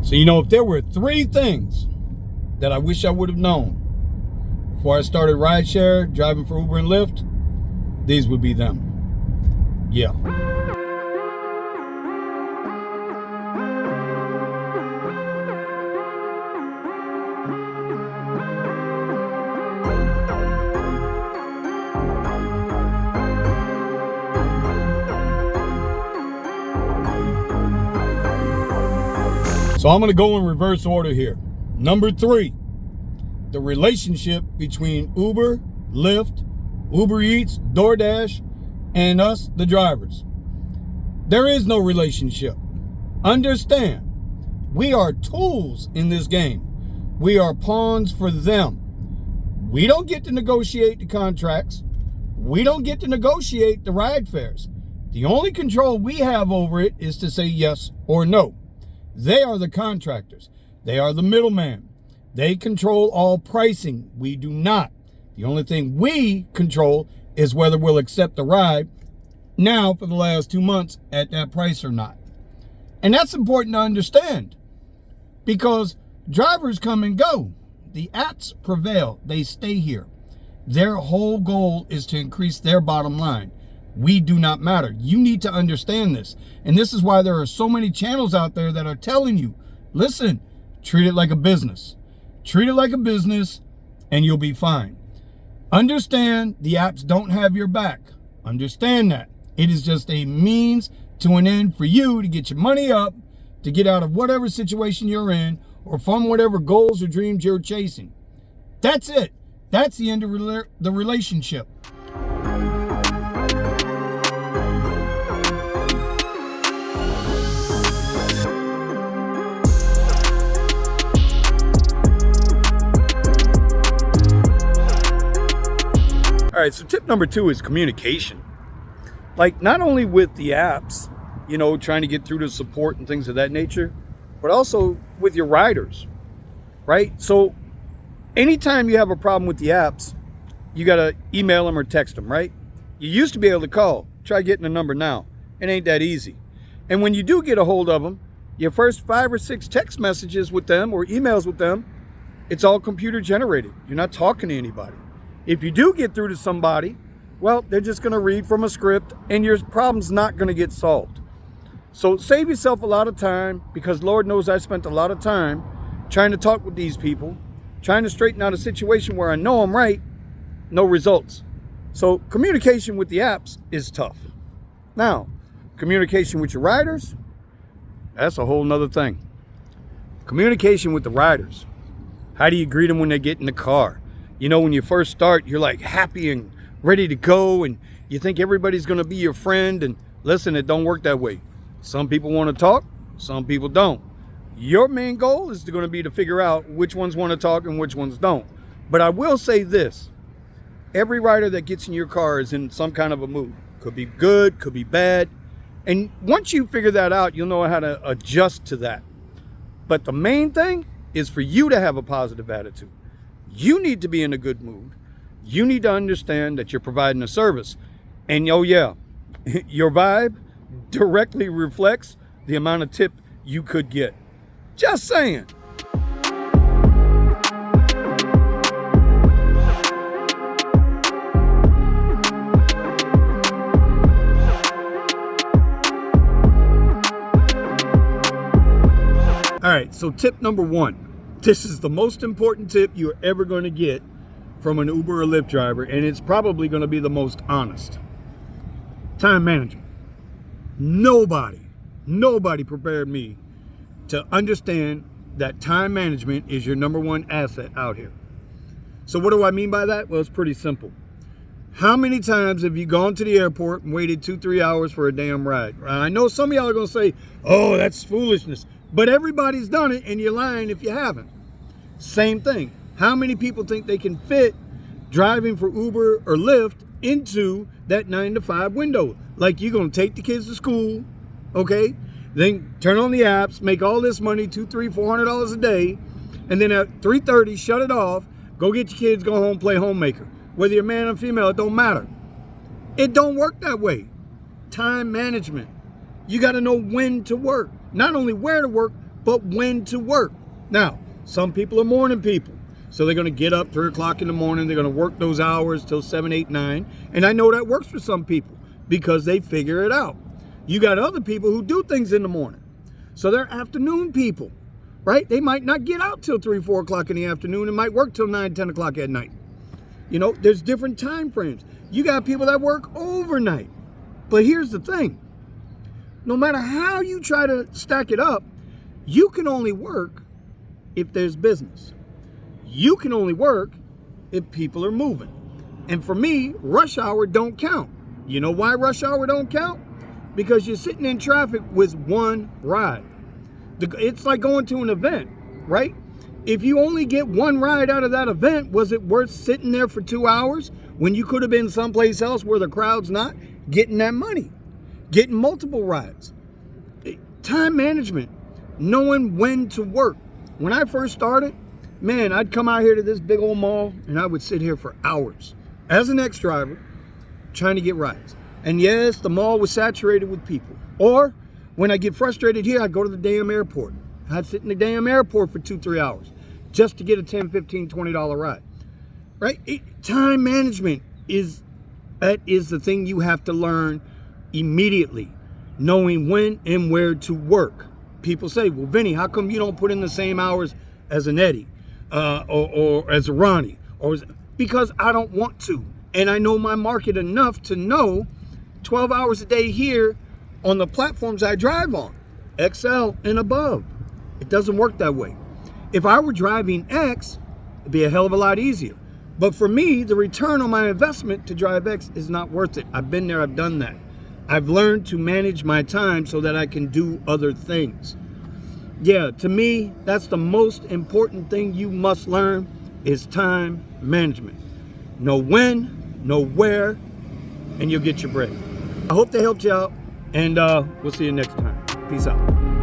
So, you know, if there were 3 things that I wish I would have known before I started rideshare, driving for Uber and Lyft, these would be them. Yeah. So I'm going to go in reverse order here. Number 3, the relationship between Uber, Lyft, Uber Eats, DoorDash, and us, the drivers. There is no relationship. Understand, we are tools in this game. We are pawns for them. We don't get to negotiate the contracts. We don't get to negotiate the ride fares. The only control we have over it is to say yes or no. They are the contractors. They are the middleman. They control all pricing. We do not. The only thing we control is whether we'll accept the ride now for the last 2 months at that price or not. And that's important to understand because drivers come and go. The apps prevail. They stay here. Their whole goal is to increase their bottom line. We do not matter. You need to understand this. And this is why there are so many channels out there that are telling you, listen, treat it like a business. Treat it like a business and you'll be fine. Understand the apps don't have your back. Understand that. It is just a means to an end for you to get your money up, to get out of whatever situation you're in, or from whatever goals or dreams you're chasing. That's it. That's the end of the relationship. All right, so tip number 2 is communication. Like, not only with the apps, you know, trying to get through to support and things of that nature, but also with your riders, right? So anytime you have a problem with the apps, you got to email them or text them, right? You used to be able to call. Try getting a number now. It ain't that easy. And when you do get a hold of them, your first 5 or 6 text messages with them or emails with them, it's all computer generated. You're not talking to anybody. If you do get through to somebody, well, they're just going to read from a script and your problem's not going to get solved. So save yourself a lot of time, because Lord knows I spent a lot of time trying to talk with these people, trying to straighten out a situation where I know I'm right, no results. So communication with the apps is tough. Now, communication with your riders, that's a whole nother thing. Communication with the riders. How do you greet them when they get in the car? You know, when you first start, you're like happy and ready to go, and you think everybody's going to be your friend. And listen, it don't work that way. Some people want to talk, some people don't. Your main goal is going to be to figure out which ones want to talk and which ones don't. But I will say this. Every rider that gets in your car is in some kind of a mood. Could be good, could be bad. And once you figure that out, you'll know how to adjust to that. But the main thing is for you to have a positive attitude. You need to be in a good mood. You need to understand that you're providing a service. And oh yeah, your vibe directly reflects the amount of tip you could get. Just saying. All right, so tip number 1. This is the most important tip you're ever going to get from an Uber or Lyft driver, and it's probably going to be the most honest. Time management. Nobody prepared me to understand that time management is your number 1 asset out here. So what do I mean by that? Well, it's pretty simple. How many times have you gone to the airport and waited 2-3 hours for a damn ride? I know some of y'all are going to say, oh, that's foolishness. But everybody's done it, and you're lying if you haven't. Same thing. How many people think they can fit driving for Uber or Lyft into that 9 to 5 window? Like, you're going to take the kids to school, okay? Then turn on the apps, make all this money, $200, $300, $400 a day, and then at 3:30, shut it off, go get your kids, go home, play homemaker. Whether you're man or female, it don't matter. It don't work that way. Time management. You got to know when to work. Not only where to work, but when to work. Now, some people are morning people. So they're going to get up 3 o'clock in the morning. They're going to work those hours till 7, 8, 9. And I know that works for some people because they figure it out. You got other people who do things in the morning. So they're afternoon people, right? They might not get out till 3, 4 o'clock in the afternoon. It might work till 9, 10 o'clock at night. You know, there's different time frames. You got people that work overnight. But here's the thing. No matter how you try to stack it up, you can only work if there's business. You can only work if people are moving. And for me, rush hour don't count. You know why rush hour don't count? Because you're sitting in traffic with one ride. It's like going to an event, right? If you only get one ride out of that event, was it worth sitting there for 2 hours when you could have been someplace else where the crowd's not getting that money, getting multiple rides? Time management, knowing when to work. When I first started, man, I'd come out here to this big old mall and I would sit here for hours as an ex-driver trying to get rides. And yes, the mall was saturated with people. Or when I get frustrated here, I'd go to the damn airport. I'd sit in the damn airport for 2, 3 hours just to get a $10, $15, $20 ride, right? Time management is the thing you have to learn immediately, knowing when and where to work. People say, well, Vinny, how come you don't put in the same hours as an Eddie? Or as a Ronnie, because I don't want to. And I know my market enough to know 12 hours a day here on the platforms I drive on, XL and above. It doesn't work that way. If I were driving X, it'd be a hell of a lot easier. But for me, the return on my investment to drive X is not worth it. I've been there, I've done that. I've learned to manage my time so that I can do other things. Yeah, to me, that's the most important thing you must learn is time management. Know when, know where, and you'll get your bread. I hope they helped you out, and we'll see you next time. Peace out.